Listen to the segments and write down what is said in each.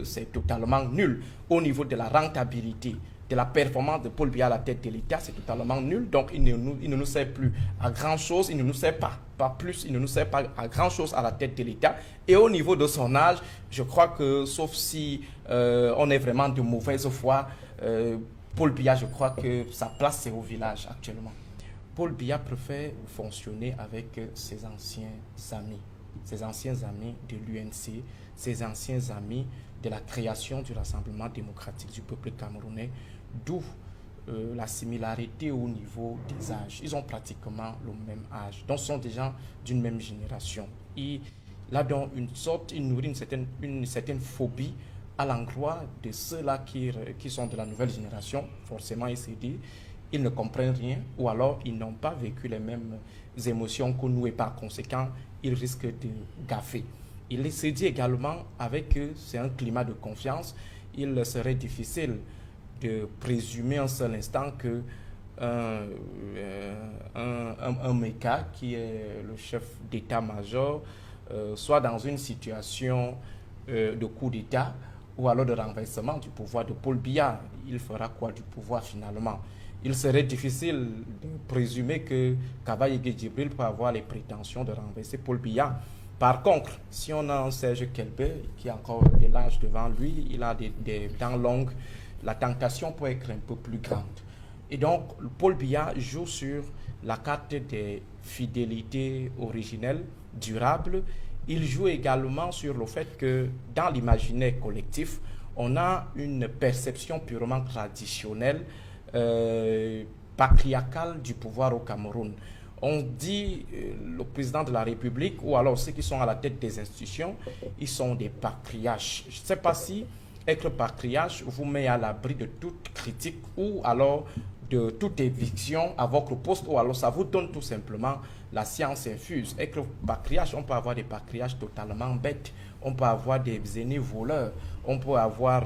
c'est totalement nul. Au niveau de la rentabilité, de la performance de Paul Biya à la tête de l'État, c'est totalement nul. Donc, il ne nous sert plus à grand-chose, il ne nous sert pas plus, il ne nous sert pas à grand-chose à la tête de l'État. Et au niveau de son âge, je crois que, sauf si on est vraiment de mauvaise foi, Paul Biya, je crois que sa place, c'est au village actuellement. Paul Biya préfère fonctionner avec ses anciens amis de l'UNC, ses anciens amis de la création du Rassemblement démocratique du peuple camerounais, d'où la similarité au niveau des âges. Ils ont pratiquement le même âge, donc ce sont des gens d'une même génération. Il a donc il nourrit une certaine phobie à l'endroit de ceux-là qui sont de la nouvelle génération. Forcément, il s'est dit, ils ne comprennent rien, ou alors ils n'ont pas vécu les mêmes émotions que nous, et par conséquent, ils risquent de gaffer. Il s'est dit également, avec eux, c'est un climat de confiance, il serait difficile de présumer un seul instant que un méca qui est le chef d'état-major soit dans une situation de coup d'état ou alors de renversement du pouvoir de Paul Biya. Il fera quoi du pouvoir finalement? Il serait difficile de présumer que Kaba-Yégué Djibril peut avoir les prétentions de renverser Paul Biya. Par contre, si on a un Serge Kelbey qui a encore de l'âge devant lui, il a des dents longues, la tentation peut être un peu plus grande. Et donc, Paul Biya joue sur la carte des fidélités originelles, durables. Il joue également sur le fait que dans l'imaginaire collectif, on a une perception purement traditionnelle, patriarcale du pouvoir au Cameroun. On dit le président de la République ou alors ceux qui sont à la tête des institutions, ils sont des patriarches. Je ne sais pas si être patriarche vous met à l'abri de toute critique ou alors de toute éviction à votre poste, ou alors ça vous donne tout simplement la science infuse. Être patriarche, on peut avoir des patriarches totalement bêtes, on peut avoir des aînés voleurs, on peut avoir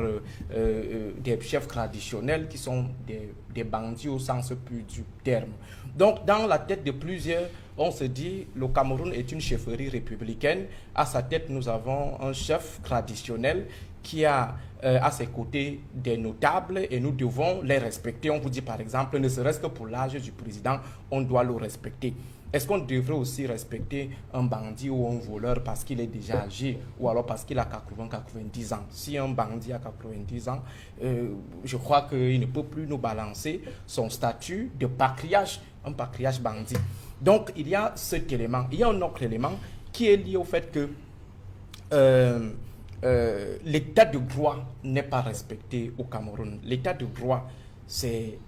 des chefs traditionnels qui sont des bandits au sens pur du terme. Donc, dans la tête de plusieurs, on se dit le Cameroun est une chefferie républicaine. À sa tête, nous avons un chef traditionnel qui a à ses côtés des notables et nous devons les respecter. On vous dit par exemple, ne serait-ce que pour l'âge du président, on doit le respecter. Est-ce qu'on devrait aussi respecter un bandit ou un voleur parce qu'il est déjà âgé ou alors parce qu'il a 80-90 ans? Si un bandit a 90 ans, je crois qu'il ne peut plus nous balancer son statut de patriarche, un patriarche bandit. Donc, il y a cet élément. Il y a un autre élément qui est lié au fait que l'état de droit n'est pas respecté au Cameroun. L'état de droit, c'est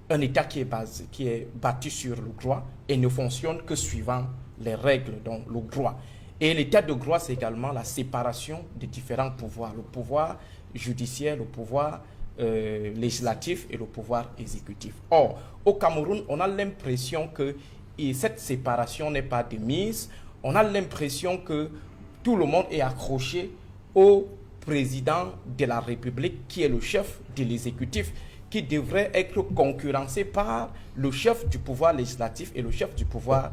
un État qui est bâti sur le droit et ne fonctionne que suivant les règles, donc le droit. Et l'état de droit, c'est également la séparation des différents pouvoirs. Le pouvoir judiciaire, le pouvoir législatif et le pouvoir exécutif. Or, au Cameroun, on a l'impression que cette séparation n'est pas de mise. On a l'impression que tout le monde est accroché au président de la République qui est le chef de l'exécutif, qui devrait être concurrencé par le chef du pouvoir législatif et le chef du pouvoir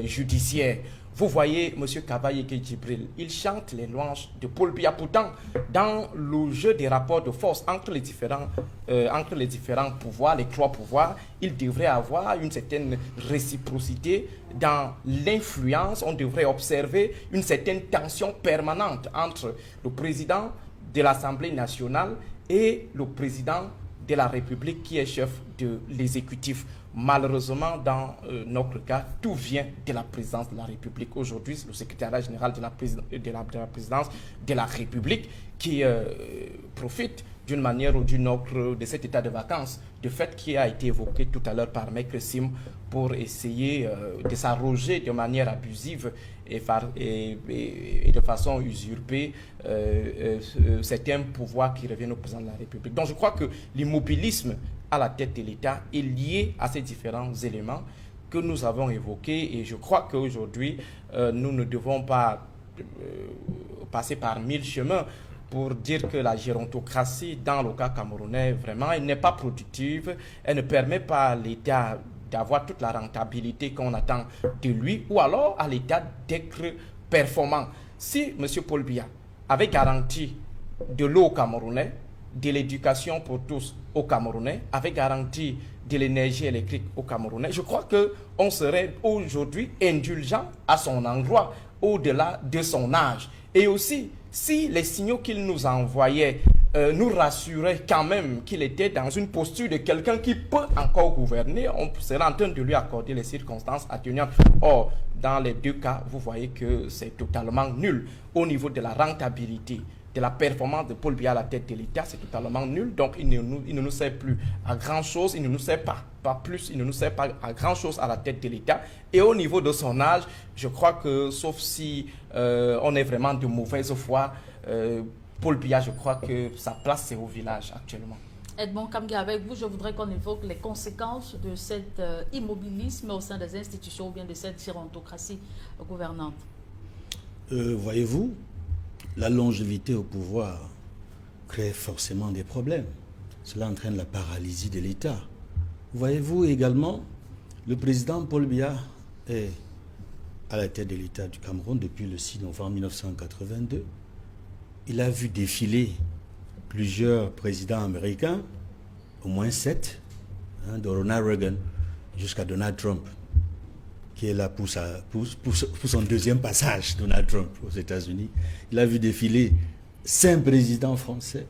judiciaire. Vous voyez, M. Kaba-Yégué Djibril, il chante les louanges de Paul Biya. Pourtant, dans le jeu des rapports de force entre les différents pouvoirs, les trois pouvoirs, il devrait avoir une certaine réciprocité dans l'influence. On devrait observer une certaine tension permanente entre le président de l'Assemblée nationale et le président de la République qui est chef de l'exécutif. Malheureusement, dans notre cas, tout vient de la présidence de la République. Aujourd'hui, c'est le secrétariat général de la présidence de la République qui profite d'une manière ou d'une autre de cet état de vacances, de fait qui a été évoqué tout à l'heure par Maître Sim pour essayer de s'arroger de manière abusive et de façon usurpée certains pouvoirs qui reviennent au président de la République. Donc je crois que l'immobilisme à la tête de l'État est lié à ces différents éléments que nous avons évoqués, et je crois qu'aujourd'hui, nous ne devons pas passer par 1000 chemins pour dire que la gérontocratie, dans le cas camerounais, vraiment, elle n'est pas productive, elle ne permet pas à l'État d'avoir toute la rentabilité qu'on attend de lui, ou alors à l'État d'être performant. Si M. Paul Biya avait garanti de l'eau aux Camerounais, de l'éducation pour tous aux Camerounais, avec garantie de l'énergie électrique aux Camerounais, je crois qu'on serait aujourd'hui indulgent à son endroit, au-delà de son âge. Et aussi, si les signaux qu'il nous envoyait nous rassuraient quand même qu'il était dans une posture de quelqu'un qui peut encore gouverner, on serait en train de lui accorder les circonstances atténuantes. Or, dans les deux cas, vous voyez que c'est totalement nul. Au niveau de la rentabilité, de la performance de Paul Biya à la tête de l'État, c'est totalement nul. Donc, il ne nous sert plus à grand-chose, il ne nous sert pas plus, il ne nous sert pas à grand-chose à la tête de l'État. Et au niveau de son âge, je crois que, sauf si on est vraiment de mauvaise foi, Paul Biya, je crois que sa place, c'est au village actuellement. Edmond Kamga, avec vous, je voudrais qu'on évoque les conséquences de cet immobilisme au sein des institutions ou bien de cette gérontocratie gouvernante. Voyez-vous, la longévité au pouvoir crée forcément des problèmes. Cela entraîne la paralysie de l'État. Voyez-vous également, le président Paul Biya est à la tête de l'État du Cameroun depuis le 6 novembre 1982. Il a vu défiler plusieurs présidents américains, au moins 7, de Ronald Reagan jusqu'à Donald Trump, qui est là pour son deuxième passage, Donald Trump, aux États-Unis. Il a vu défiler 5 présidents français,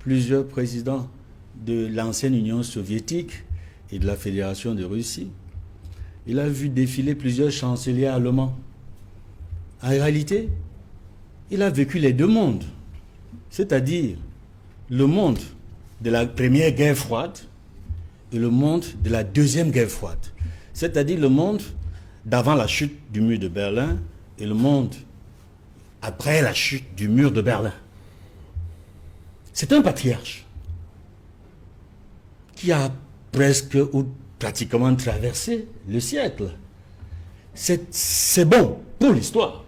plusieurs présidents de l'ancienne Union soviétique et de la Fédération de Russie. Il a vu défiler plusieurs chanceliers allemands. En réalité, il a vécu les deux mondes, c'est-à-dire le monde de la première guerre froide et le monde de la deuxième guerre froide. C'est-à-dire le monde d'avant la chute du mur de Berlin et le monde après la chute du mur de Berlin. C'est un patriarche qui a presque ou pratiquement traversé le siècle. C'est bon pour l'histoire,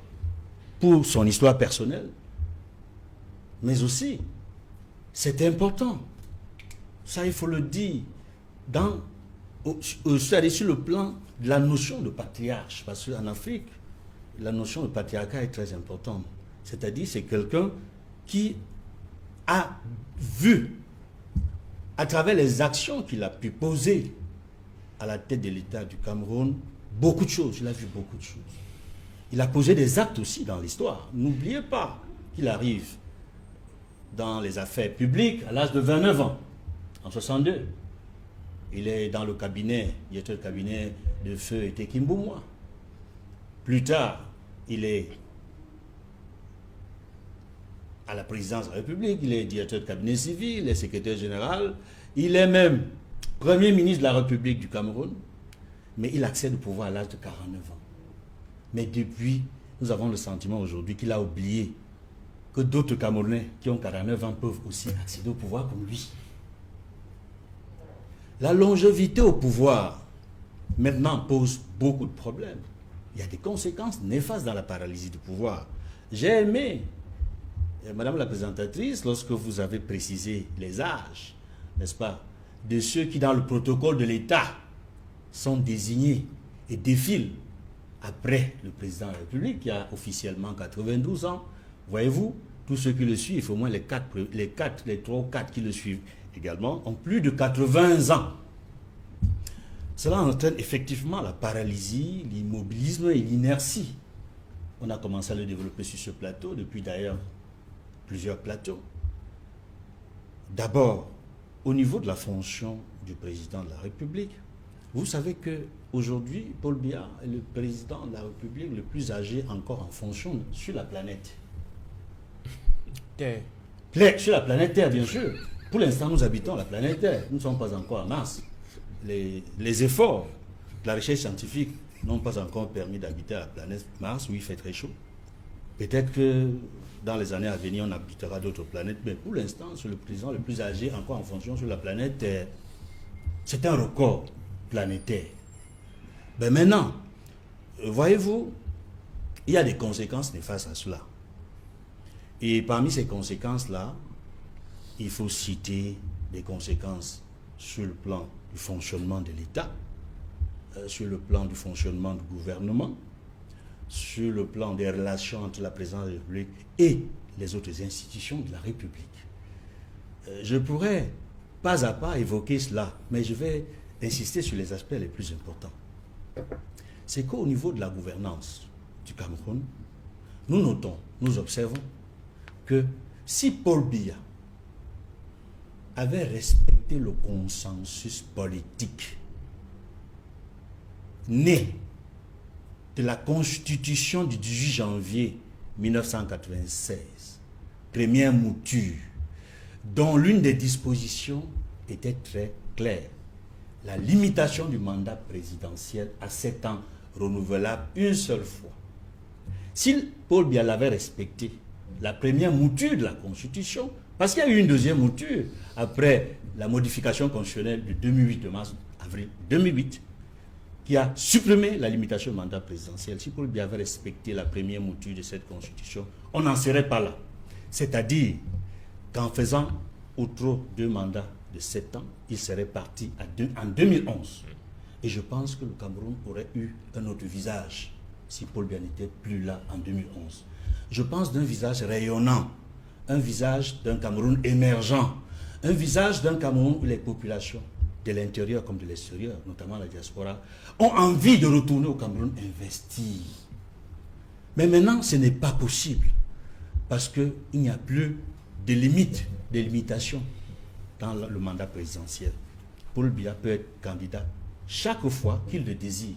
pour son histoire personnelle, mais aussi c'est important. Ça, il faut le dire, c'est-à-dire sur le plan de la notion de patriarche, parce qu'en Afrique, la notion de patriarcat est très importante. C'est-à-dire c'est quelqu'un qui a vu, à travers les actions qu'il a pu poser à la tête de l'État du Cameroun, beaucoup de choses. Il a vu beaucoup de choses. Il a posé des actes aussi dans l'histoire. N'oubliez pas qu'il arrive dans les affaires publiques à l'âge de 29 ans, en 62. Il est dans le cabinet, directeur de cabinet de feu et Tekimboumwa. Plus tard, il est à la présidence de la République, il est directeur de cabinet civil, il est secrétaire général, il est même premier ministre de la République du Cameroun, mais il accède au pouvoir à l'âge de 49 ans. Mais depuis, nous avons le sentiment aujourd'hui qu'il a oublié que d'autres Camerounais qui ont 49 ans peuvent aussi accéder au pouvoir comme lui. La longévité au pouvoir, maintenant, pose beaucoup de problèmes. Il y a des conséquences néfastes dans la paralysie du pouvoir. J'ai aimé, Madame la présentatrice, lorsque vous avez précisé les âges, n'est-ce pas, de ceux qui, dans le protocole de l'État, sont désignés et défilent après le président de la République, qui a officiellement 92 ans. Voyez-vous, tous ceux qui le suivent, au moins les 3 ou 4 qui le suivent également, ont plus de 80 ans. Cela entraîne effectivement la paralysie, l'immobilisme et l'inertie. On a commencé à le développer sur ce plateau, depuis d'ailleurs plusieurs plateaux. D'abord, au niveau de la fonction du président de la République, vous savez qu'aujourd'hui, Paul Biya est le président de la République le plus âgé encore en fonction sur la planète. Terre. Sur la planète Terre, bien sûr. Pour l'instant, nous habitons la planète Terre. Nous ne sommes pas encore à Mars. Les efforts de la recherche scientifique n'ont pas encore permis d'habiter à la planète Mars, où il fait très chaud. Peut-être que dans les années à venir, on habitera d'autres planètes, mais pour l'instant, c'est le président le plus âgé encore en fonction sur la planète Terre. C'est un record planétaire. Mais maintenant, voyez-vous, il y a des conséquences néfastes à cela. Et parmi ces conséquences-là, il faut citer des conséquences sur le plan du fonctionnement de l'État, sur le plan du fonctionnement du gouvernement, sur le plan des relations entre la présidence de la République et les autres institutions de la République. Je pourrais pas à pas évoquer cela, mais je vais insister sur les aspects les plus importants. C'est qu'au niveau de la gouvernance du Cameroun, nous notons, nous observons que si Paul Biya avait respecté le consensus politique né de la Constitution du 18 janvier 1996, première mouture, dont l'une des dispositions était très claire, la limitation du mandat présidentiel à 7 ans renouvelable une seule fois. Si Paul Biya l'avait respecté, la première mouture de la Constitution, parce qu'il y a eu une deuxième mouture après la modification constitutionnelle du 2008, de mars-avril 2008, qui a supprimé la limitation du mandat présidentiel. Si Paul Biya avait respecté la première mouture de cette Constitution, on n'en serait pas là. C'est-à-dire qu'en faisant au trop 2 mandats de 7 ans, il serait parti en 2011. Et je pense que le Cameroun aurait eu un autre visage si Paul Biya n'était plus là en 2011. Je pense d'un visage rayonnant, un visage d'un Cameroun émergent, un visage d'un Cameroun où les populations de l'intérieur comme de l'extérieur, notamment la diaspora, ont envie de retourner au Cameroun investir. Mais maintenant, ce n'est pas possible parce qu'il n'y a plus de limites, de limitations dans le mandat présidentiel. Paul Biya peut être candidat chaque fois qu'il le désire.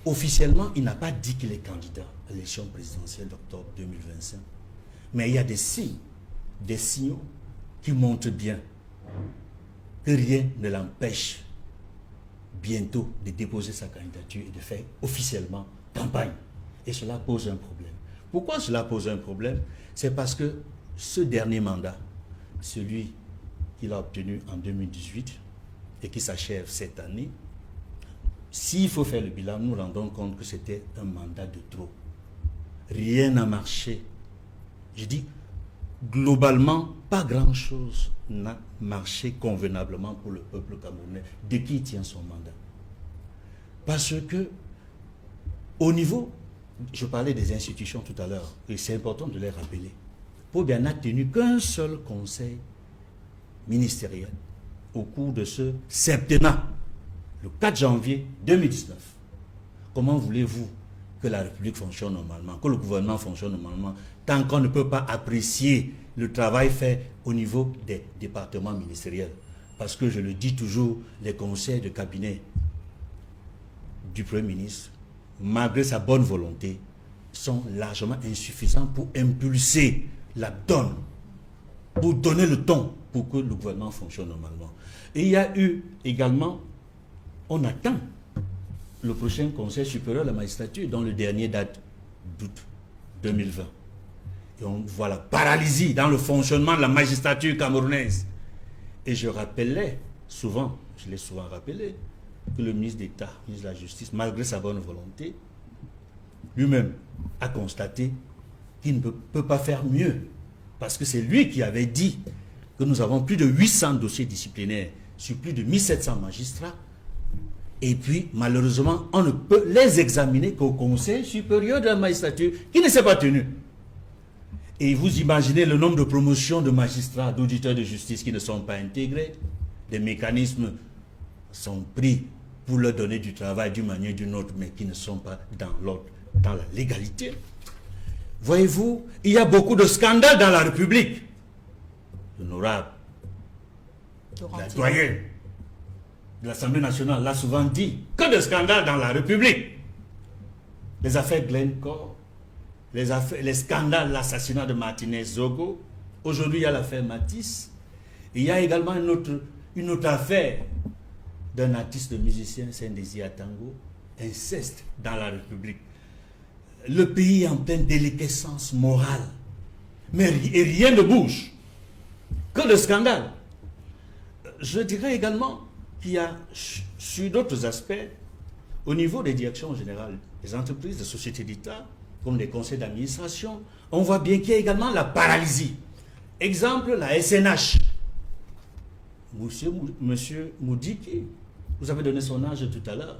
Officiellement, il n'a pas dit qu'il est candidat à l'élection présidentielle d'octobre 2025. Mais il y a des signes, des signaux qui montrent bien que rien ne l'empêche bientôt de déposer sa candidature et de faire officiellement campagne. Et cela pose un problème. Pourquoi cela pose un problème? C'est parce que ce dernier mandat, celui qu'il a obtenu en 2018 et qui s'achève cette année, s'il faut faire le bilan, nous nous rendons compte que c'était un mandat de trop. Rien n'a marché. Je dis, globalement, pas grand-chose n'a marché convenablement pour le peuple camerounais dès qu'il tient son mandat. Parce que, au niveau, je parlais des institutions tout à l'heure, et c'est important de les rappeler. Paul Biya n'a tenu qu'un seul conseil ministériel au cours de ce septennat, le 4 janvier 2019. Comment voulez-vous que la République fonctionne normalement, que le gouvernement fonctionne normalement, tant qu'on ne peut pas apprécier le travail fait au niveau des départements ministériels? Parce que je le dis toujours, les conseils de cabinet du Premier ministre, malgré sa bonne volonté, sont largement insuffisants pour impulser la donne, pour donner le ton pour que le gouvernement fonctionne normalement. Et il y a eu également, on attend le prochain Conseil supérieur de la magistrature, dont le dernier date d'août 2020. Et on voit la paralysie dans le fonctionnement de la magistrature camerounaise. Et je rappelais souvent, je l'ai souvent rappelé, que le ministre d'État, le ministre de la Justice, malgré sa bonne volonté, lui-même a constaté qu'il ne peut pas faire mieux. Parce que c'est lui qui avait dit que nous avons plus de 800 dossiers disciplinaires sur plus de 1700 magistrats. Et puis, malheureusement, on ne peut les examiner qu'au Conseil supérieur de la magistrature, qui ne s'est pas tenu. Et vous imaginez le nombre de promotions de magistrats, d'auditeurs de justice qui ne sont pas intégrés. Des mécanismes sont pris pour leur donner du travail d'une manière ou d'une autre, mais qui ne sont pas dans la légalité. Voyez-vous, il y a beaucoup de scandales dans la République. L'honorable, la doyenne de l'Assemblée nationale l'a souvent dit, que de scandales dans la République. Les affaires Glencore, les scandales, l'assassinat de Martinez Zogo. Aujourd'hui, il y a l'affaire Matisse. Et il y a également une autre affaire d'un artiste de musicien, Saint-Désir Atango, inceste dans la République. Le pays est en pleine déliquescence morale. Mais rien ne bouge. Que de scandales. Je dirais également qu'il y a, sur d'autres aspects, au niveau des directions générales des entreprises, des sociétés d'État, comme les conseils d'administration, on voit bien qu'il y a également la paralysie. Exemple, la SNH. Monsieur Moudiki, vous avez donné son âge tout à l'heure.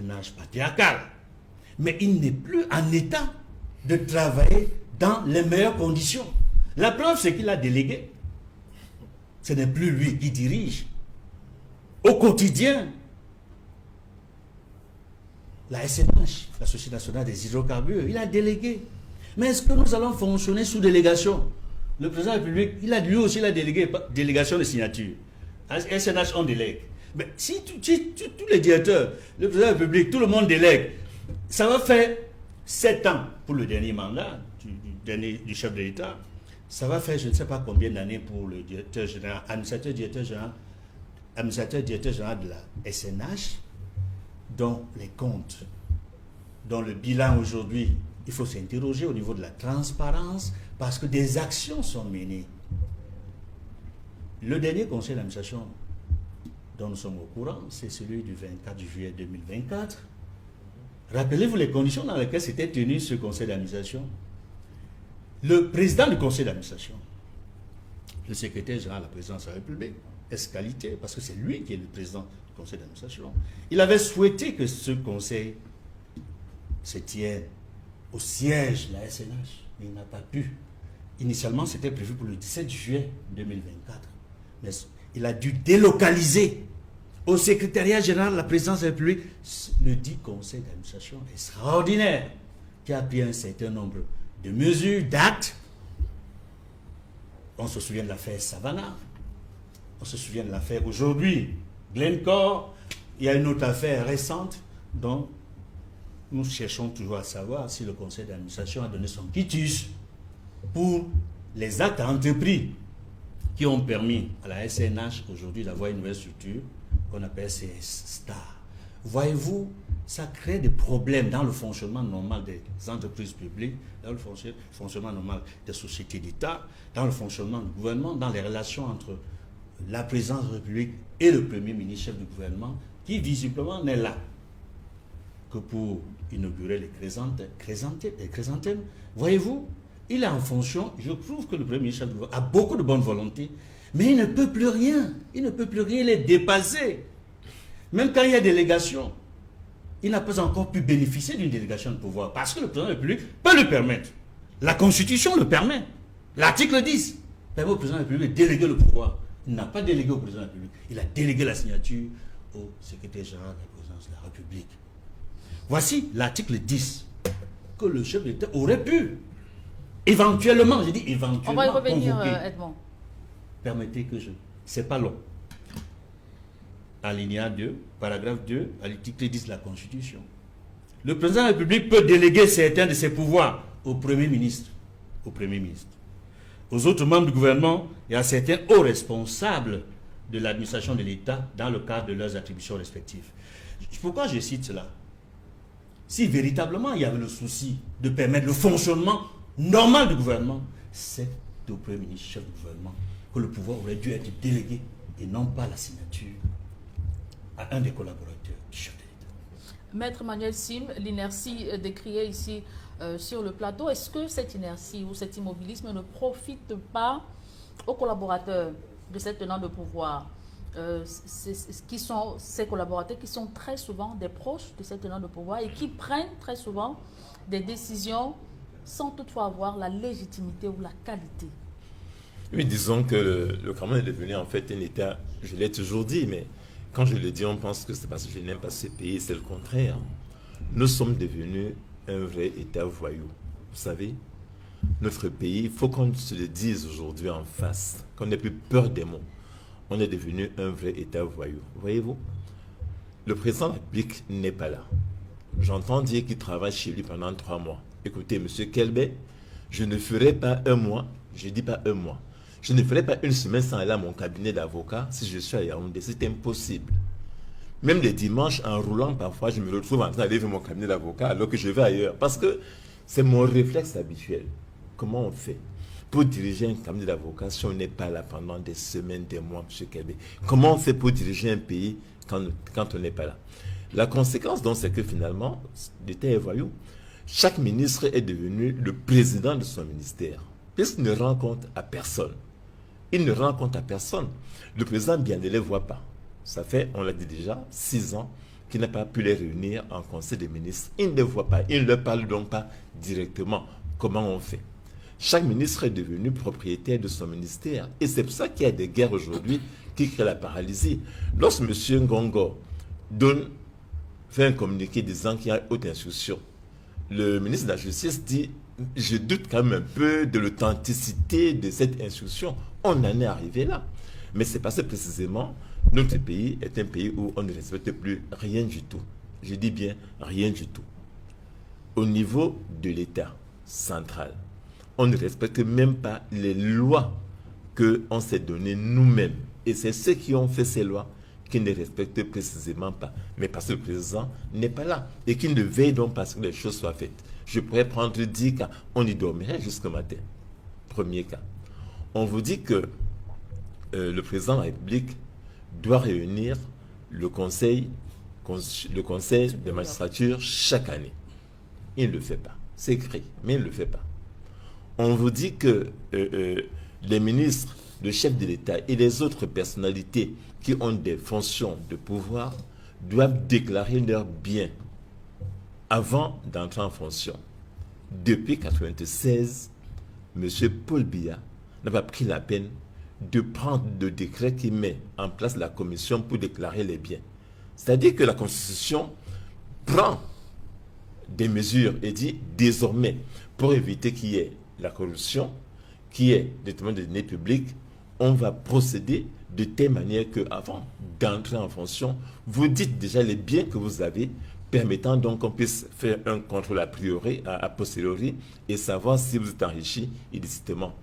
Un âge patriarcal. Mais il n'est plus en état de travailler dans les meilleures conditions. La preuve, c'est qu'il a délégué. Ce n'est plus lui qui dirige. Au quotidien, la SNH, la Société nationale des hydrocarbures, il a délégué. Mais est-ce que nous allons fonctionner sous délégation? Le président de la République, il a lui aussi la délégation de signature. SNH, on délègue. Mais si tous les directeurs, le président de la République, tout le monde délègue, ça va faire 7 ans pour le dernier mandat du chef de l'État. Ça va faire je ne sais pas combien d'années pour le directeur général, administrateur directeur général de la SNH, dont les comptes, dont le bilan aujourd'hui, il faut s'interroger au niveau de la transparence parce que des actions sont menées. Le dernier conseil d'administration dont nous sommes au courant, c'est celui du 24 juillet 2024. Rappelez-vous les conditions dans lesquelles s'était tenu ce conseil d'administration. Le président du conseil d'administration, le secrétaire général de la présidence de la République, est-ce-qualité, parce que c'est lui qui est le président du conseil d'administration, il avait souhaité que ce conseil se tienne au siège de la SNH, mais il n'a pas pu. Initialement, c'était prévu pour le 17 juillet 2024, mais il a dû délocaliser au secrétariat général de la présidence de la République le dit conseil d'administration extraordinaire qui a pris un certain nombre de mesures, d'actes. On se souvient de l'affaire Savannah, on se souvient de l'affaire aujourd'hui, Glencore. Il y a une autre affaire récente dont nous cherchons toujours à savoir si le conseil d'administration a donné son quitus pour les actes entrepris qui ont permis à la SNH aujourd'hui d'avoir une nouvelle structure qu'on appelle CS Star. Voyez-vous, ça crée des problèmes dans le fonctionnement normal des entreprises publiques, dans le fonctionnement normal des sociétés d'État, dans le fonctionnement du gouvernement, dans les relations entre la présidence de la République et le Premier ministre chef du gouvernement, qui visiblement n'est là que pour inaugurer les chrysanthèmes. Voyez-vous, il est en fonction. Je trouve que le Premier ministre chef du gouvernement a beaucoup de bonne volonté, mais il ne peut plus rien. Il ne peut plus rien, il est dépassé. Même quand il y a délégation, il n'a pas encore pu bénéficier d'une délégation de pouvoir parce que le président de la République peut le permettre. La Constitution le permet. L'article 10 permet au président de la République de déléguer le pouvoir. Il n'a pas délégué au président de la République. Il a délégué la signature au secrétaire général de la présidence de la République. Voici l'article 10 que le chef de l'État aurait pu éventuellement, j'ai dit éventuellement, on va y revenir, convoquer. Edmond. Permettez que je... C'est pas long. Alinéa 2, paragraphe 2, à l'article 10 de la Constitution. Le président de la République peut déléguer certains de ses pouvoirs au Premier ministre, aux autres membres du gouvernement et à certains hauts responsables de l'administration de l'État dans le cadre de leurs attributions respectives. Pourquoi je cite cela? Si véritablement il y avait le souci de permettre le fonctionnement normal du gouvernement, c'est au Premier ministre, chef du gouvernement, que le pouvoir aurait dû être délégué et non pas la signature à un des collaborateurs du chef de l'État. Maître Manuel Sim, l'inertie décriée ici sur le plateau, est-ce que cette inertie ou cet immobilisme ne profite pas aux collaborateurs de ces tenants de pouvoir qui sont ces collaborateurs qui sont très souvent des proches de ces tenants de pouvoir et qui prennent très souvent des décisions sans toutefois avoir la légitimité ou la qualité? Oui, disons que le Cameroun est devenu en fait un État, je l'ai toujours dit, mais quand je le dis, on pense que c'est parce que je n'aime pas ce pays, c'est le contraire. Nous sommes devenus un vrai État voyou. Vous savez, notre pays, il faut qu'on se le dise aujourd'hui en face, qu'on n'ait plus peur des mots. On est devenu un vrai État voyou. Voyez-vous, le président de la République n'est pas là. J'entends dire qu'il travaille chez lui pendant 3 mois. Écoutez, monsieur Kelbet, je ne ferai pas un mois, je ne dis pas un mois, je ne ferai pas une semaine sans aller à mon cabinet d'avocat si je suis à Yaoundé. C'est impossible. Même les dimanches, en roulant, parfois, je me retrouve en train d'aller vers mon cabinet d'avocat alors que je vais ailleurs. Parce que c'est mon réflexe habituel. Comment on fait pour diriger un cabinet d'avocat si on n'est pas là pendant des semaines, des mois, M. Kelbet? Comment on fait pour diriger un pays quand on n'est pas là? La conséquence, donc, c'est que finalement, l'État est voyou. Chaque ministre est devenu le président de son ministère, puisqu'il ne rend compte à personne. Il ne rend compte à personne. Le président bien ne les voit pas. Ça fait, on l'a dit déjà, 6 ans qu'il n'a pas pu les réunir en conseil des ministres. Il ne les voit pas. Il ne leur parle donc pas directement. Comment on fait? Chaque ministre est devenu propriétaire de son ministère. Et c'est pour ça qu'il y a des guerres aujourd'hui qui créent la paralysie. Lorsque M. Ngongo fait un communiqué disant qu'il y a haute instruction, le ministre de la Justice dit « Je doute quand même un peu de l'authenticité de cette instruction. » On en est arrivé là. Mais c'est parce que précisément, notre pays est un pays où on ne respecte plus rien du tout. Je dis bien rien du tout. Au niveau de l'État central, on ne respecte même pas les lois qu'on s'est données nous-mêmes. Et c'est ceux qui ont fait ces lois qui ne respectent précisément pas. Mais parce que le président n'est pas là et qu'il ne veille donc pas à ce que les choses soient faites. Je pourrais prendre 10 cas. On y dormirait jusqu'au matin. Premier cas. On vous dit que le président de la République doit réunir le conseil de magistrature chaque année. Il ne le fait pas. C'est écrit, mais il ne le fait pas. On vous dit que les ministres, le chef de l'État et les autres personnalités qui ont des fonctions de pouvoir doivent déclarer leurs biens avant d'entrer en fonction. Depuis 1996, M. Paul Biya n'a pas pris la peine de prendre le décret qui met en place la commission pour déclarer les biens. C'est-à-dire que la Constitution prend des mesures et dit désormais, pour éviter qu'il y ait la corruption, qu'il y ait des détournements de données publiques, on va procéder de telle manière qu'avant d'entrer en fonction, vous dites déjà les biens que vous avez, permettant donc qu'on puisse faire un contrôle a posteriori et savoir si vous êtes enrichi illicitement.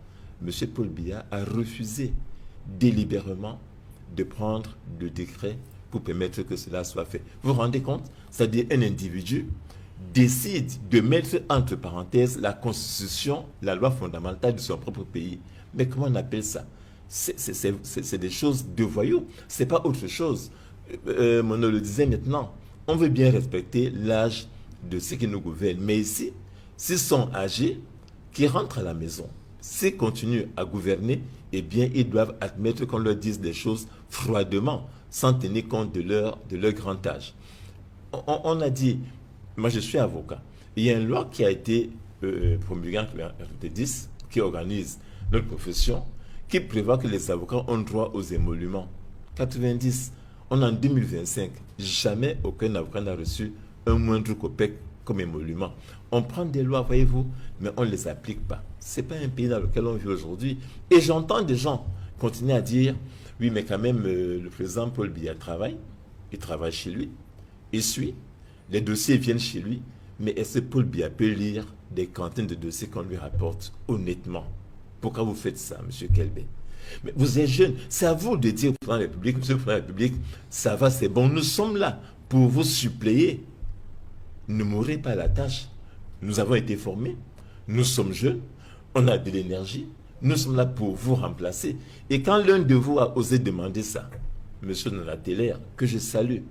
M. Paul Biya a refusé délibérément de prendre le décret pour permettre que cela soit fait. Vous vous rendez compte? C'est-à-dire un individu décide de mettre entre parenthèses la Constitution, la loi fondamentale de son propre pays. Mais comment on appelle ça? C'est des choses de voyous. C'est pas autre chose. Mono le disait maintenant. On veut bien respecter l'âge de ceux qui nous gouvernent. Mais ici, s'ils sont âgés, qui rentrent à la maison, s'ils continuent à gouverner, eh bien, ils doivent admettre qu'on leur dise des choses froidement, sans tenir compte de leur grand âge. On a dit, moi je suis avocat, il y a une loi qui a été promulguée en 1990, qui organise notre profession, qui prévoit que les avocats ont droit aux émoluments. 90, on est en 2025, jamais aucun avocat n'a reçu un moindre copec comme émolument. On prend des lois, voyez-vous, mais on ne les applique pas. Ce n'est pas un pays dans lequel on vit aujourd'hui. Et j'entends des gens continuer à dire, oui, mais quand même, le président Paul Biya travaille, il travaille chez lui, il suit, les dossiers viennent chez lui, mais est-ce que Paul Biya peut lire des centaines de dossiers qu'on lui rapporte honnêtement? Pourquoi vous faites ça, M. Kelbey? Mais vous êtes jeune, c'est à vous de dire au président de la République, monsieur le président de la République, ça va, c'est bon, nous sommes là pour vous suppléer. Ne mourrez pas à la tâche. Nous avons été formés, nous sommes jeunes, on a de l'énergie, nous sommes là pour vous remplacer. Et quand l'un de vous a osé demander ça, monsieur Nonateler, que je salue,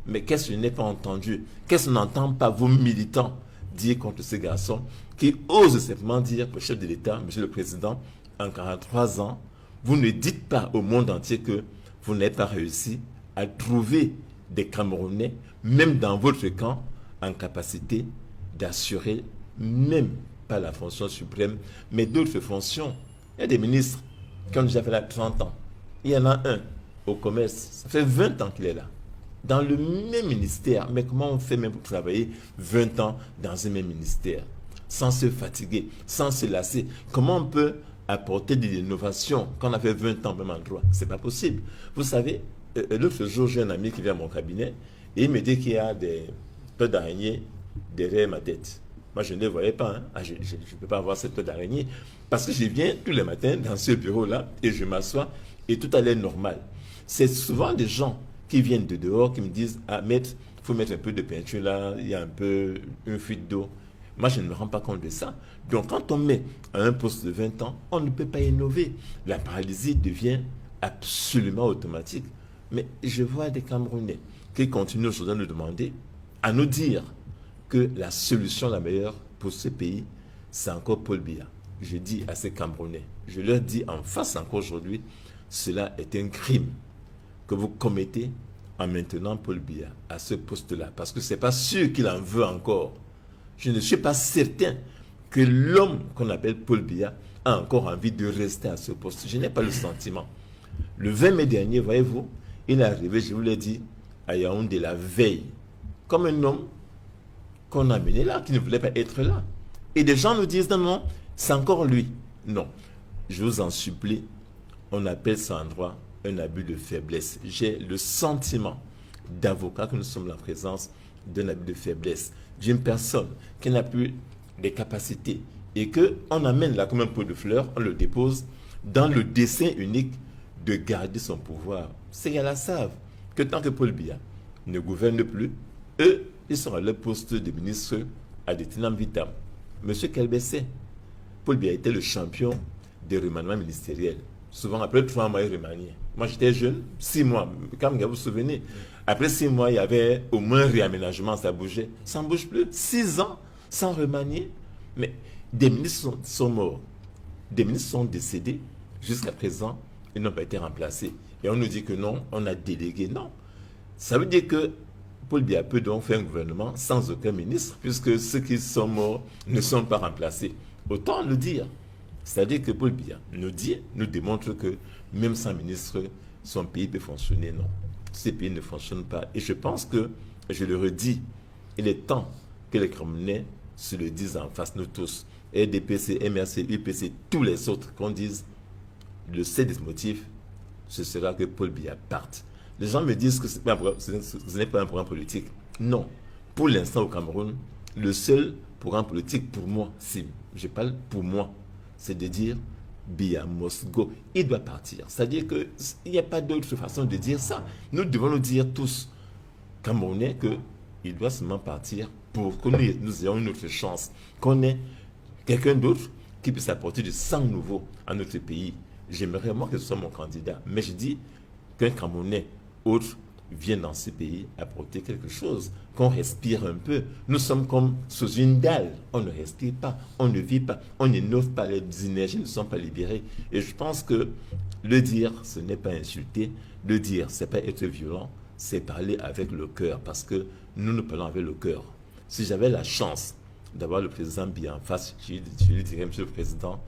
mais qu'est-ce que je n'ai pas entendu? Qu'est-ce qu'on n'entend pas, vos militants, dire contre ces garçons qui osent simplement dire au chef de l'État, monsieur le président, en 43 ans, vous ne dites pas au monde entier que vous n'avez pas réussi à trouver des Camerounais, même dans votre camp, en capacité d'assurer même pas la fonction suprême, mais d'autres fonctions. Il y a des ministres qui ont déjà fait là 30 ans. Il y en a un au commerce, ça fait 20 ans qu'il est là. Dans le même ministère, mais comment on fait même pour travailler 20 ans dans un même ministère, sans se fatiguer, sans se lasser? Comment on peut apporter de l'innovation quand on a fait 20 ans au même endroit? C'est pas possible. Vous savez, l'autre jour, j'ai un ami qui vient à mon cabinet et il me dit qu'il y a des toiles d'araignée derrière ma tête. Moi, je ne les voyais pas. Hein. Je ne peux pas avoir cette toile d'araignée parce que je viens tous les matins dans ce bureau-là et je m'assois et tout a l'air normal. C'est souvent des gens qui viennent de dehors qui me disent « Ah, maître, il faut mettre un peu de peinture là, il y a un peu une fuite d'eau. » Moi, je ne me rends pas compte de ça. Donc, quand on met à un poste de 20 ans, on ne peut pas innover. La paralysie devient absolument automatique. Mais je vois des Camerounais qui continuent aujourd'hui à nous demander, à nous dire que la solution la meilleure pour ce pays, c'est encore Paul Biya. Je dis à ces Camerounais, je leur dis en face encore aujourd'hui, cela est un crime que vous commettez en maintenant Paul Biya à ce poste-là. Parce que ce n'est pas sûr qu'il en veut encore. Je ne suis pas certain que l'homme qu'on appelle Paul Biya a encore envie de rester à ce poste. Je n'ai pas le sentiment. Le 20 mai dernier, voyez-vous, il est arrivé, je vous l'ai dit, à Yaoundé la veille, comme un homme qu'on a mené là, qui ne voulait pas être là. Et des gens nous disent, non, non, c'est encore lui. Non, je vous en supplie, on appelle ça en droit un abus de faiblesse. J'ai le sentiment d'avocat que nous sommes en présence d'un abus de faiblesse, d'une personne qui n'a plus les capacités et qu'on amène là comme un pot de fleurs, on le dépose dans le dessein unique de garder son pouvoir. Ces gars-là savent que tant que Paul Biya ne gouverne plus, eux, ils sont à leur poste de ministre à des tenants vitam. Monsieur Kelbessé, Paul Biya était le champion des remaniements ministériels. Souvent, après 3 mois, il remaniait. Moi, j'étais jeune, 6 mois, comme vous vous souvenez. Après 6 mois, il y avait au moins un réaménagement, ça bougeait. Ça ne bouge plus. 6 ans sans remanier. Mais des ministres sont morts. Des ministres sont décédés. Jusqu'à présent, ils n'ont pas été remplacés. Et on nous dit que non, on a délégué. Non. Ça veut dire que Paul Biya peut donc faire un gouvernement sans aucun ministre, puisque ceux qui sont morts ne sont pas remplacés. Autant le dire. C'est-à-dire que Paul Biya nous démontre que même sans ministre, son pays peut fonctionner. Non. Ces pays ne fonctionnent pas. Et je pense que, je le redis, il est temps que les Camerounais se le disent en face, nous tous. RDPC, MRC, UPC, tous les autres, qu'on dise le seul des motifs, ce sera que Paul Biya parte. Les gens me disent que ce n'est pas un programme politique. Non. Pour l'instant au Cameroun, le seul programme politique pour moi, si je parle pour moi, c'est de dire Biya must go. Il doit partir. C'est-à-dire qu'il n'y a pas d'autre façon de dire ça. Nous devons nous dire tous, Camerounais, qu'il doit seulement partir pour que nous ayons une autre chance. Qu'on ait quelqu'un d'autre qui puisse apporter du sang nouveau à notre pays. J'aimerais moi que ce soit mon candidat. Mais je dis qu'un Camerounais autre vienne dans ce pays apporter quelque chose, qu'on respire un peu. Nous sommes comme sous une dalle. On ne respire pas, on ne vit pas, on n'innove pas, les énergies ne sont pas libérées. Et je pense que le dire, ce n'est pas insulter. Le dire, ce n'est pas être violent, c'est parler avec le cœur. Parce que nous parlons avec le cœur. Si j'avais la chance d'avoir le président Biya en face, je lui dirais, Monsieur le Président,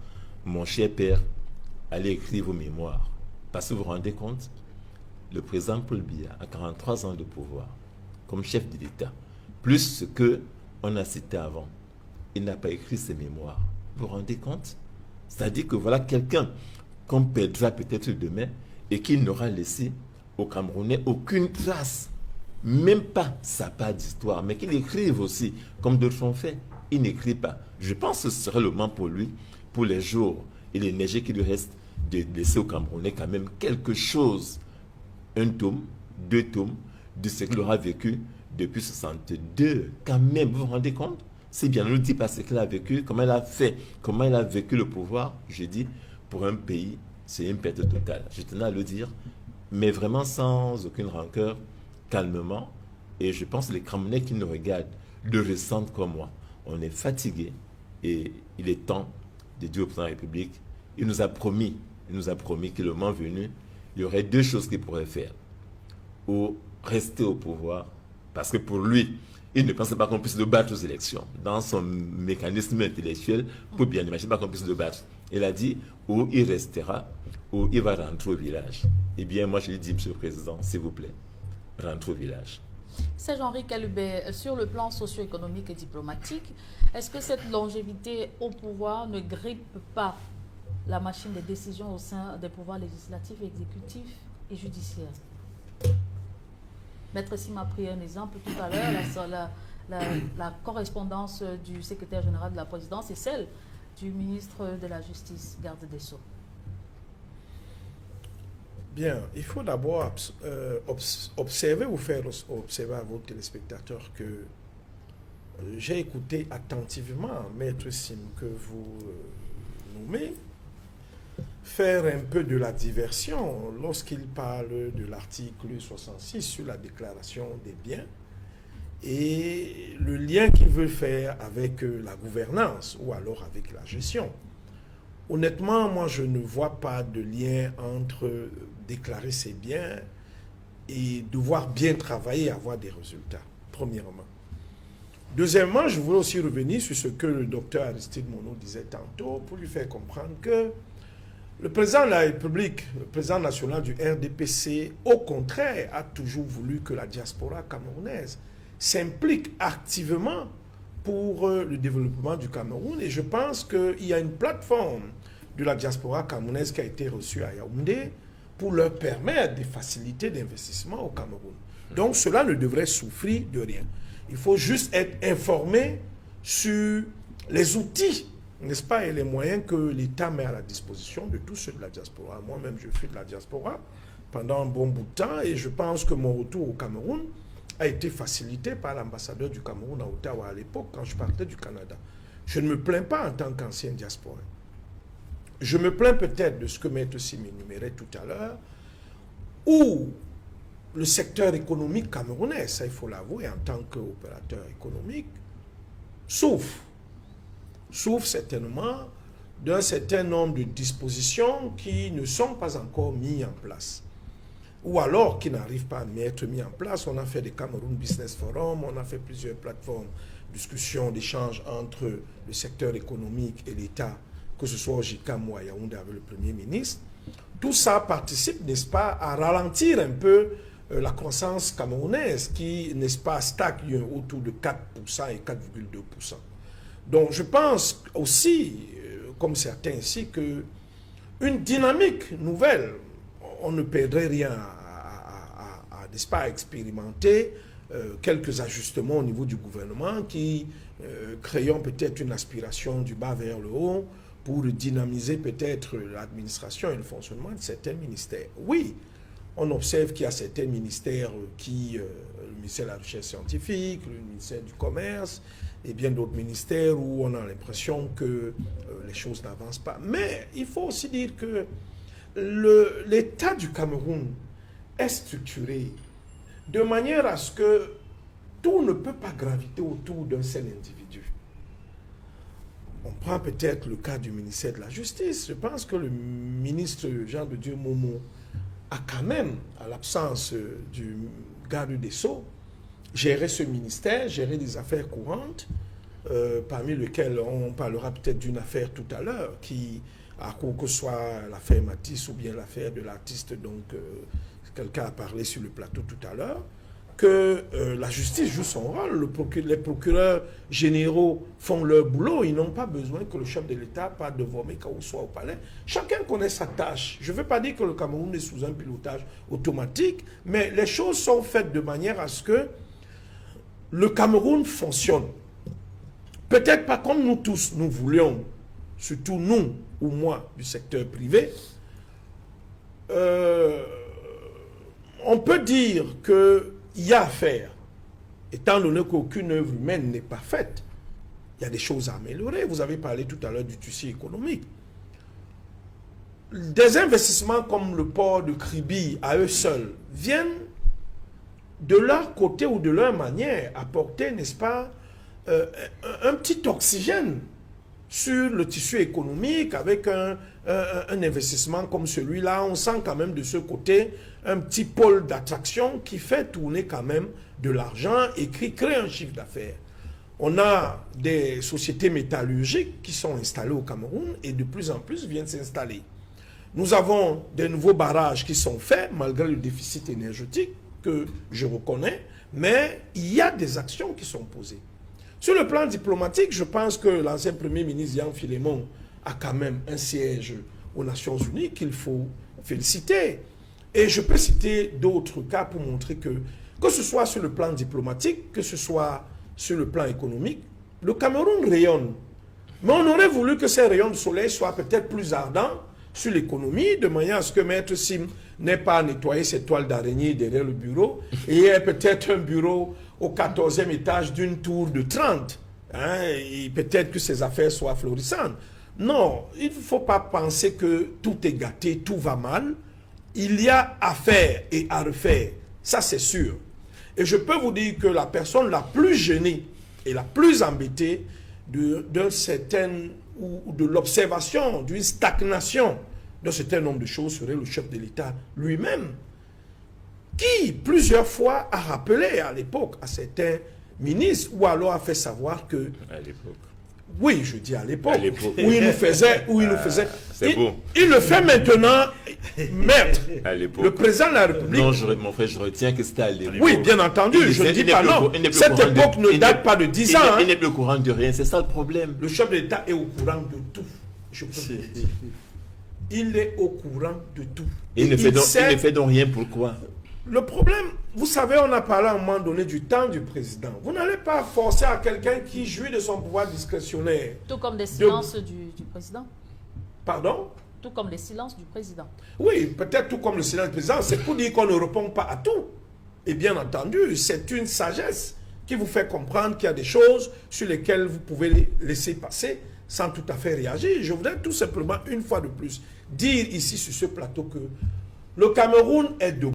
mon cher père, allez écrire vos mémoires. Parce que vous vous rendez compte, le président Paul Biya a 43 ans de pouvoir comme chef de l'État, plus ce qu'on a cité avant. Il n'a pas écrit ses mémoires. Vous vous rendez compte? C'est-à-dire que voilà quelqu'un qu'on perdra peut-être demain et qui n'aura laissé aux Camerounais aucune trace, même pas sa part d'histoire, mais qu'il écrive aussi, comme d'autres ont fait. Il n'écrit pas. Je pense que ce serait le moment pour lui, pour les jours et l'énergie qui lui reste, de laisser aux Camerounais quand même quelque chose. Un tome, 2 tomes de ce qu'il aura vécu depuis 62. Quand même, vous vous rendez compte? C'est bien, ne nous dit pas ce qu'il a vécu, comment il a fait, comment il a vécu le pouvoir. Je dis, pour un pays, c'est une perte totale. Je tenais à le dire, mais vraiment sans aucune rancœur, calmement. Et je pense que les Camerounais qui nous regardent le ressentent comme moi. On est fatigué et il est temps de dire au président de la République, il nous a promis que le moment venu, il y aurait 2 choses qu'il pourrait faire. Ou rester au pouvoir, parce que pour lui, il ne pensait pas qu'on puisse le battre aux élections. Dans son mécanisme intellectuel, pour bien imaginer pas qu'on puisse le battre. Il a dit, ou il restera, ou il va rentrer au village. Eh bien, moi, je lui dis, Monsieur le Président, s'il vous plaît, rentre au village. Serge-Henri Kalubé, sur le plan socio-économique et diplomatique, est-ce que cette longévité au pouvoir ne grippe pas la machine des décisions au sein des pouvoirs législatifs, exécutifs et judiciaires? Maître Sim a pris un exemple tout à l'heure, la correspondance du secrétaire général de la présidence et celle du ministre de la Justice, garde des Sceaux. Bien, il faut d'abord observer ou faire observer à vos téléspectateurs que j'ai écouté attentivement Maître Sim que vous nommez faire un peu de la diversion lorsqu'il parle de l'article 66 sur la déclaration des biens et le lien qu'il veut faire avec la gouvernance ou alors avec la gestion. Honnêtement, moi, je ne vois pas de lien entre déclarer ses biens et devoir bien travailler et avoir des résultats, premièrement. Deuxièmement, je voulais aussi revenir sur ce que le docteur Aristide Monod disait tantôt pour lui faire comprendre que le président de la République, le président national du RDPC, au contraire, a toujours voulu que la diaspora camerounaise s'implique activement pour le développement du Cameroun. Et je pense qu'il y a une plateforme de la diaspora camerounaise qui a été reçue à Yaoundé pour leur permettre des facilités d'investissement au Cameroun. Donc cela ne devrait souffrir de rien. Il faut juste être informé sur les outils, n'est-ce pas, et les moyens que l'État met à la disposition de tous ceux de la diaspora. Moi-même, je suis de la diaspora pendant un bon bout de temps et je pense que mon retour au Cameroun a été facilité par l'ambassadeur du Cameroun à Ottawa à l'époque quand je partais du Canada. Je ne me plains pas en tant qu'ancien diaspora. Je me plains peut-être de ce que Maître Sim énumérait tout à l'heure, où le secteur économique camerounais, ça il faut l'avouer en tant qu'opérateur économique, souffre certainement d'un certain nombre de dispositions qui ne sont pas encore mises en place. Ou alors qui n'arrivent pas à être mis en place. On a fait des Cameroun Business Forum, on a fait plusieurs plateformes, discussions, d'échanges entre le secteur économique et l'État, que ce soit au JICAM ou à Yaoundé avec le Premier ministre. Tout ça participe, n'est-ce pas, à ralentir un peu la croissance camerounaise qui, n'est-ce pas, stagne autour de 4% et 4,2%. Donc je pense aussi, comme certains ici, qu'une dynamique nouvelle, on ne perdrait rien n'est-ce pas, à expérimenter quelques ajustements au niveau du gouvernement qui créons peut-être une aspiration du bas vers le haut pour dynamiser peut-être l'administration et le fonctionnement de certains ministères. Oui, on observe qu'il y a certains ministères qui, le ministère de la Recherche scientifique, le ministère du Commerce et bien d'autres ministères où on a l'impression que les choses n'avancent pas. Mais il faut aussi dire que l'État du Cameroun est structuré de manière à ce que tout ne peut pas graviter autour d'un seul individu. On prend peut-être le cas du ministère de la Justice. Je pense que le ministre Jean de Dieu Momo a quand même, à l'absence du garde des Sceaux, géré ce ministère, géré des affaires courantes, parmi lesquelles on parlera peut-être d'une affaire tout à l'heure, qui, que ce soit l'affaire Matisse ou bien l'affaire de l'artiste, donc quelqu'un a parlé sur le plateau tout à l'heure, que la justice joue son rôle, les procureurs généraux font leur boulot, ils n'ont pas besoin que le chef de l'État parte de Vomeka ou soit au palais. Chacun connaît sa tâche. Je ne veux pas dire que le Cameroun est sous un pilotage automatique, mais les choses sont faites de manière à ce que le Cameroun fonctionne. Peut-être pas comme nous tous, nous voulions, surtout nous ou moi du secteur privé, on peut dire qu'il y a à faire, étant donné qu'aucune œuvre humaine n'est pas faite. Il y a des choses à améliorer. Vous avez parlé tout à l'heure du tissu économique. Des investissements comme le port de Kribi, à eux seuls, viennent de leur côté ou de leur manière apporter, n'est-ce pas, un petit oxygène sur le tissu économique avec un investissement comme celui-là. On sent quand même de ce côté un petit pôle d'attraction qui fait tourner quand même de l'argent et qui crée un chiffre d'affaires. On a des sociétés métallurgiques qui sont installées au Cameroun et de plus en plus viennent s'installer. Nous avons des nouveaux barrages qui sont faits malgré le déficit énergétique que je reconnais, mais il y a des actions qui sont posées. Sur le plan diplomatique, je pense que l'ancien Premier ministre Yann Philémon a quand même un siège aux Nations Unies qu'il faut féliciter. Et je peux citer d'autres cas pour montrer que ce soit sur le plan diplomatique, que ce soit sur le plan économique, le Cameroun rayonne. Mais on aurait voulu que ces rayons de soleil soient peut-être plus ardents sur l'économie, de manière à ce que Maître Sim n'ait pas nettoyé ses toiles d'araignée derrière le bureau et ait peut-être un bureau au 14e étage d'une tour de 30. Hein, et peut-être que ses affaires soient florissantes. Non, il ne faut pas penser que tout est gâté, tout va mal. Il y a à faire et à refaire, ça c'est sûr. Et je peux vous dire que la personne la plus gênée et la plus embêtée d'un certain, ou de l'observation d'une stagnation d'un certain nombre de choses serait le chef de l'État lui-même, qui plusieurs fois a rappelé à l'époque à certains ministre, ou alors a fait savoir que... À l'époque. Oui, je dis à l'époque, À l'époque. où il nous faisait... C'est beau. Il le fait maintenant, maître. À l'époque. Le président de la République... Non, mon frère, je retiens que c'était à l'époque. Oui, bien entendu, je ne dis pas non. Cette époque ne date pas de 10 ans. Il n'est plus au courant de rien, c'est ça le problème. Le chef de l'État est au courant de tout. Je peux vous dire. Il est au courant de tout. Il ne fait donc rien, pourquoi? Le problème, vous savez, on a parlé à un moment donné du temps du président. Vous n'allez pas forcer à quelqu'un qui jouit de son pouvoir discrétionnaire. Tout comme des silences du président. Pardon? Tout comme les silences du président. Oui, peut-être tout comme le silence du président. C'est pour dire qu'on ne répond pas à tout. Et bien entendu, c'est une sagesse qui vous fait comprendre qu'il y a des choses sur lesquelles vous pouvez les laisser passer sans tout à fait réagir. Je voudrais tout simplement, une fois de plus, dire ici sur ce plateau que le Cameroun est debout.